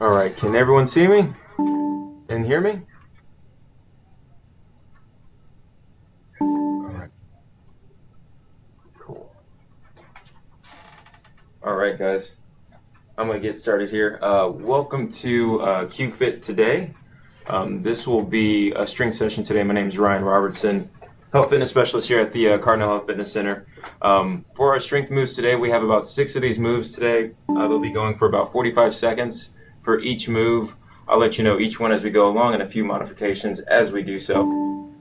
All right, can everyone see me and hear me? All right, cool. All right, guys, I'm gonna get started here. Welcome to CubeFit today. This will be a strength session today. My name is Ryan Robertson, health fitness specialist here at the Cardinal Health Fitness Center. For our strength moves today, we have about 6 of these moves today. They'll be going for about 45 seconds for each move. I'll let you know each one as we go along and a few modifications as we do so.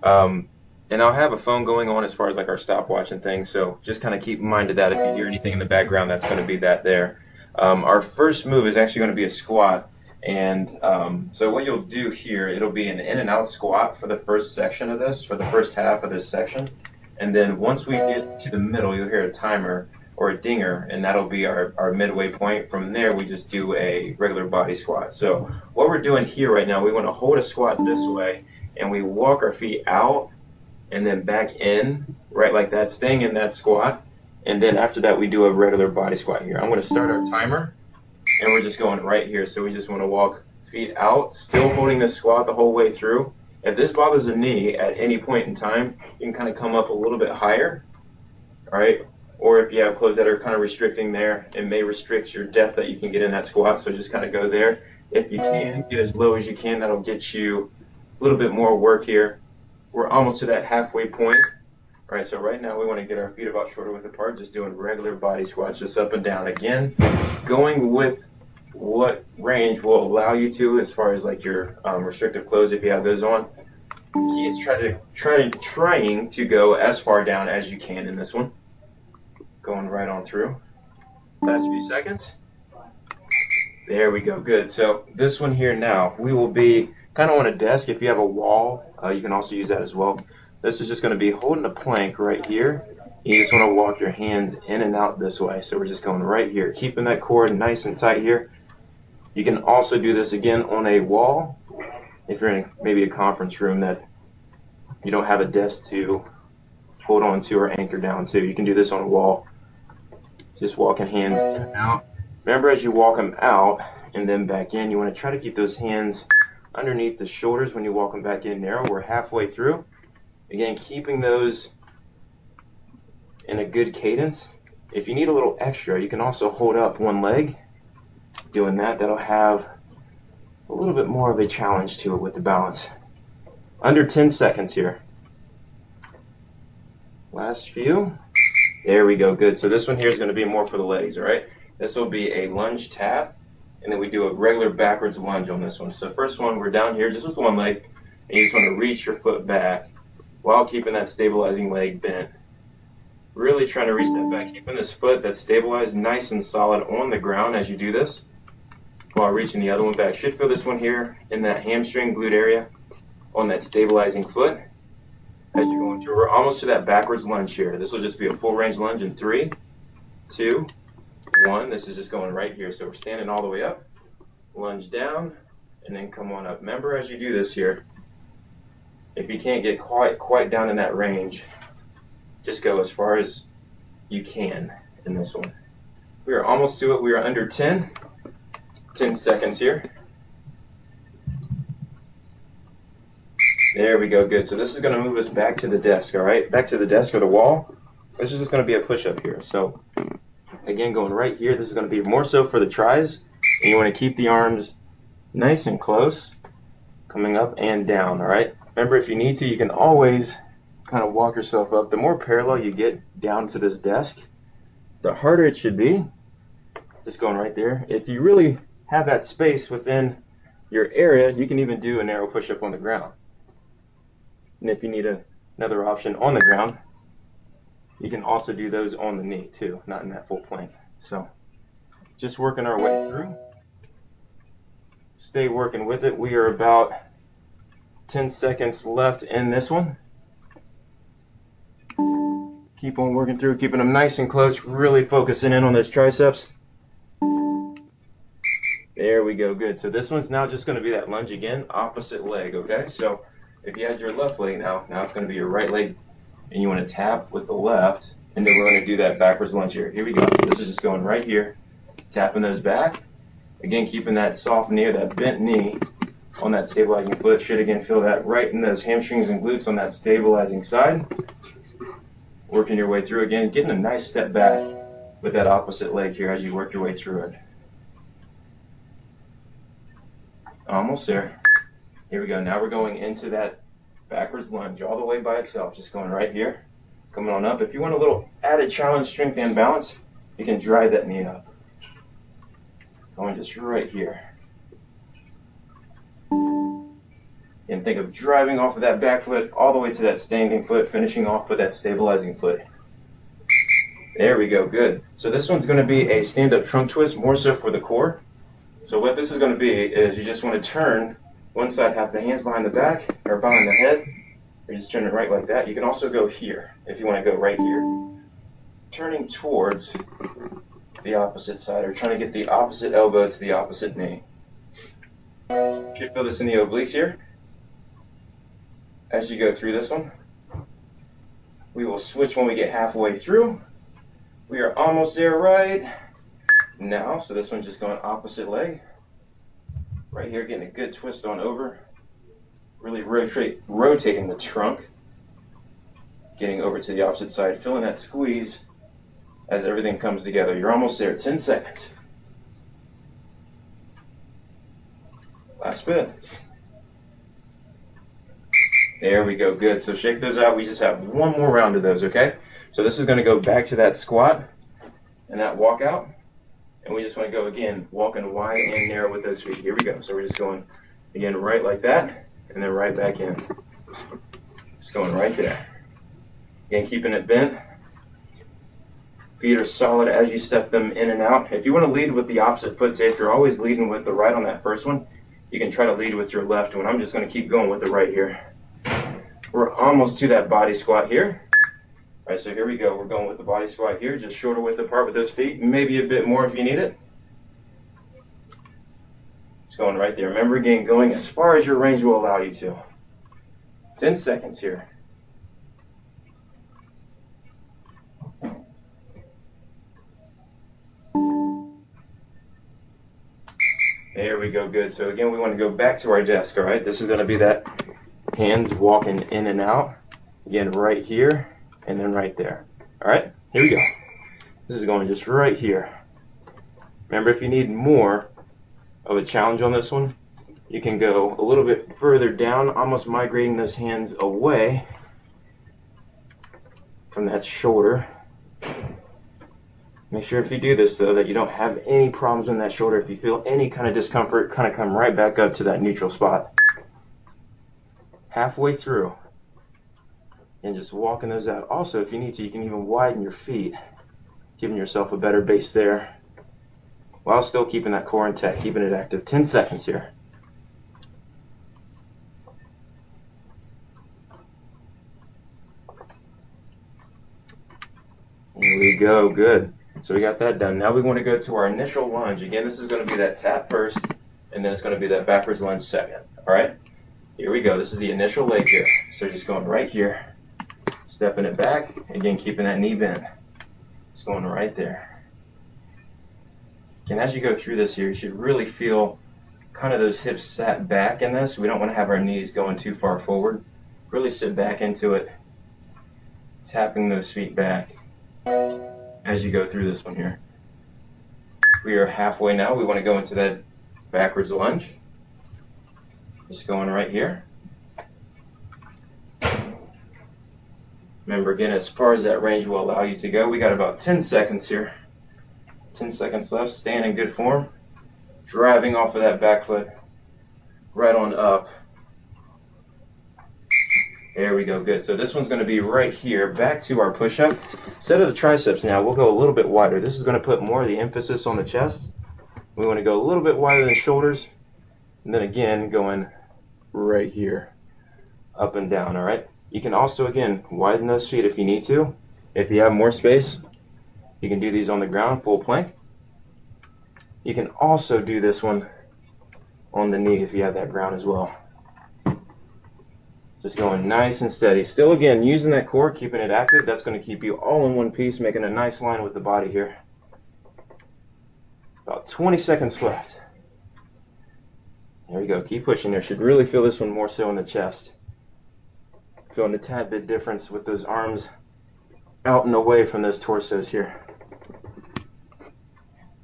And I'll have a phone going on as far as like our stopwatch and things, so just kind of keep in mind of that. If you hear anything in the background, that's going to be that there. Our first move is actually going to be a squat. And so what you'll do here, it'll be an in and out squat for the first section of this, for the first half of this section. And then once we get to the middle, you'll hear a timer or a dinger, and that'll be our midway point. From there, we just do a regular body squat. So what we're doing here right now, we want to hold a squat this way, and we walk our feet out and then back in, right like that, staying in that squat. And then after that, we do a regular body squat here. I'm going to start our timer. And we're just going right here. So we just want to walk feet out, still holding this squat the whole way through. If this bothers the knee at any point in time, you can kind of come up a little bit higher, all right? Or if you have clothes that are kind of restricting there, it may restrict your depth that you can get in that squat. So just kind of go there. If you can, get as low as you can. That'll get you a little bit more work here. We're almost to that halfway point. All right, so right now we want to get our feet about shoulder width apart, just doing regular body squats, just up and down. Again, going with what range will allow you to, as far as like your restrictive clothes, if you have those on. Key is trying to go as far down as you can in this one. Going right on through. Last few seconds. There we go, good. So this one here now, we will be kind of on a desk. If you have a wall, you can also use that as well. This is just going to be holding a plank right here. You just want to walk your hands in and out this way. So we're just going right here, keeping that core nice and tight here. You can also do this again on a wall if you're in maybe a conference room that you don't have a desk to hold on to or anchor down to. You can do this on a wall. Just walking hands in and out. Remember, as you walk them out and then back in, you want to try to keep those hands underneath the shoulders when you walk them back in there. We're halfway through. Again, keeping those in a good cadence. If you need a little extra, you can also hold up one leg. Doing that, that'll have a little bit more of a challenge to it with the balance. Under 10 seconds here. Last few. There we go, good. So this one here is going to be more for the legs, all right? This will be a lunge tap, and then we do a regular backwards lunge on this one. So first one, we're down here just with one leg, and you just want to reach your foot back while keeping that stabilizing leg bent. Really trying to reach that back, keeping this foot that's stabilized nice and solid on the ground as you do this, while reaching the other one back. Should feel this one here in that hamstring glute area on that stabilizing foot as you're going through. We're almost to that backwards lunge here. This will just be a full range lunge in 3, 2, 1. This is just going right here. So we're standing all the way up, lunge down, and then come on up. Remember, as you do this here, if you can't get quite down in that range, just go as far as you can in this one. We are almost to it. We are under 10 seconds here. There we go, good. So this is going to move us back to the desk, all right? Back to the desk or the wall. This is just going to be a push-up here. So again, going right here, this is going to be more so for the tries. And you want to keep the arms nice and close, coming up and down, all right? Remember, if you need to, you can always kind of walk yourself up. The more parallel you get down to this desk, the harder it should be. Just going right there. If you really have that space within your area, you can even do a narrow push-up on the ground. And if you need another option on the ground, you can also do those on the knee too, not in that full plank. So just working our way through. Stay working with it. We are about 10 seconds left in this one. Keep on working through, keeping them nice and close, really focusing in on those triceps. There we go, good. So this one's now just going to be that lunge again, opposite leg, okay? So if you had your left leg now it's going to be your right leg, and you want to tap with the left, and then we're going to do that backwards lunge here. Here we go. This is just going right here, tapping those back, Again, keeping that soft knee or that bent knee on that stabilizing foot. Should again feel that right in those hamstrings and glutes on that stabilizing side. Working your way through again, getting a nice step back with that opposite leg here as you work your way through it. Almost there. Here we go. Now we're going into that backwards lunge all the way by itself. Just going right here. Coming on up. If you want a little added challenge, strength, and balance, you can drive that knee up. Going just right here. And think of driving off of that back foot all the way to that standing foot, finishing off with that stabilizing foot. There we go, good. So this one's going to be a stand-up trunk twist, more so for the core. So what this is going to be is you just want to turn one side, have the hands behind the back or behind the head. Or just turn it right like that. You can also go here if you want to go right here. Turning towards the opposite side or trying to get the opposite elbow to the opposite knee. You should feel this in the obliques here. As you go through this one, we will switch when we get halfway through. We are almost there right now. So this one's just going opposite leg. Right here, getting a good twist on over. Really rotating the trunk. Getting over to the opposite side, feeling that squeeze as everything comes together. You're almost there, 10 seconds. Last bit. There we go, good. So shake those out. We just have one more round of those, okay? So this is going to go back to that squat and that walk out. And we just want to go again, walking wide and narrow with those feet. Here we go. So we're just going again right like that and then right back in. Just going right there. Again, keeping it bent. Feet are solid as you step them in and out. If you want to lead with the opposite foot, say if you're always leading with the right on that first one, you can try to lead with your left one. I'm just going to keep going with the right here. We're almost to that body squat here. All right, so here we go. We're going with the body squat here, just shoulder width apart with those feet, maybe a bit more if you need it. It's going right there. Remember, again, going as far as your range will allow you to. 10 seconds here. There we go, good. So again, we want to go back to our desk, all right? This is going to be that hands walking in and out. Again, right here and then right there. All right, here we go. This is going just right here. Remember, if you need more of a challenge on this one, you can go a little bit further down, almost migrating those hands away from that shoulder. Make sure if you do this, though, that you don't have any problems in that shoulder. If you feel any kind of discomfort, kind of come right back up to that neutral spot. Halfway through. And just walking those out. Also, if you need to, you can even widen your feet, giving yourself a better base there, while still keeping that core intact, keeping it active. 10 seconds here. Here we go, good. So we got that done. Now we want to go to our initial lunge. Again, this is going to be that tap first, and then it's going to be that backwards lunge second. All right? Here we go. This is the initial leg here. So just going right here, stepping it back. Again, keeping that knee bent. It's going right there. And as you go through this here, you should really feel kind of those hips sat back in this. We don't want to have our knees going too far forward. Really sit back into it, tapping those feet back as you go through this one here. We are halfway now. We want to go into that backwards lunge. Just going right here. Remember, again, as far as that range will allow you to go, we got about 10 seconds here. 10 seconds left. Staying in good form. Driving off of that back foot. Right on up. There we go, good. So this one's going to be right here, back to our push-up. Instead of the triceps now, we'll go a little bit wider. This is going to put more of the emphasis on the chest. We want to go a little bit wider than the shoulders. And then again, going right here, up and down, all right? You can also, again, widen those feet if you need to. If you have more space, you can do these on the ground, full plank. You can also do this one on the knee if you have that ground as well. Just going nice and steady. Still, again, using that core, keeping it active. That's going to keep you all in one piece, making a nice line with the body here. About 20 seconds left. There we go. Keep pushing there. Should really feel this one more so in the chest. Feeling a tad bit difference with those arms out and away from those torsos here.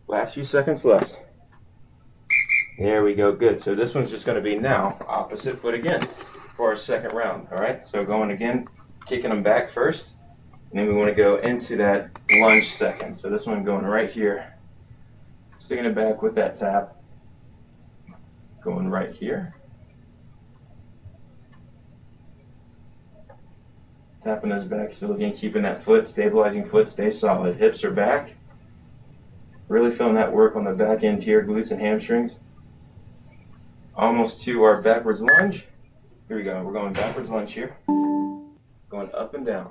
Last few seconds left. There we go. Good. So this one's just going to be now opposite foot again for our second round. All right. So going again, kicking them back first. And then we want to go into that lunge second. So this one going right here. Sticking it back with that tap. Going right here. Tapping those back, still again keeping that foot, stabilizing foot, stay solid. Hips are back. Really feeling that work on the back end here, glutes and hamstrings. Almost to our backwards lunge. Here we go, we're going backwards lunge here. Going up and down.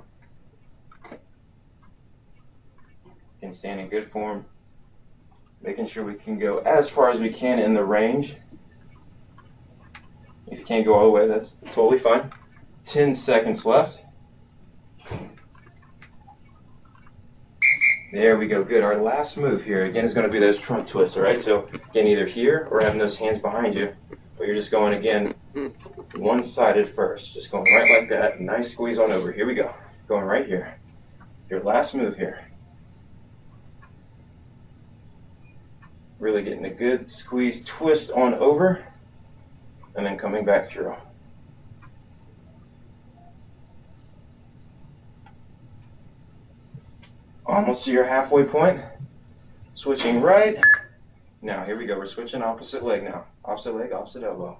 Can stand in good form. Making sure we can go as far as we can in the range. If you can't go all the way, that's totally fine. 10 seconds left. There we go, good. Our last move here, again, is going to be those trunk twists, all right? So, again, either here or having those hands behind you, but you're just going, again, one-sided first. Just going right like that. Nice squeeze on over. Here we go. Going right here. Your last move here. Really getting a good squeeze twist on over, and then coming back through. Almost to your halfway point. Switching right. Now, here we go. We're switching opposite leg now. Opposite leg, opposite elbow.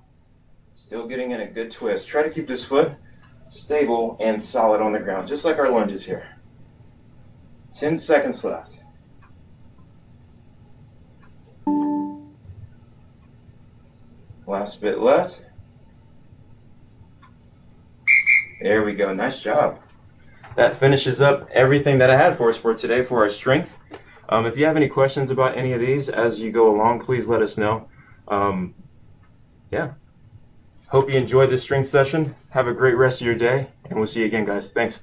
Still getting in a good twist. Try to keep this foot stable and solid on the ground, just like our lunges here. 10 seconds left. Last bit left. There we go. Nice job. That finishes up everything that I had for us for today for our strength. If you have any questions about any of these as you go along, please let us know. Yeah. Hope you enjoyed this strength session. Have a great rest of your day, and we'll see you again, guys. Thanks.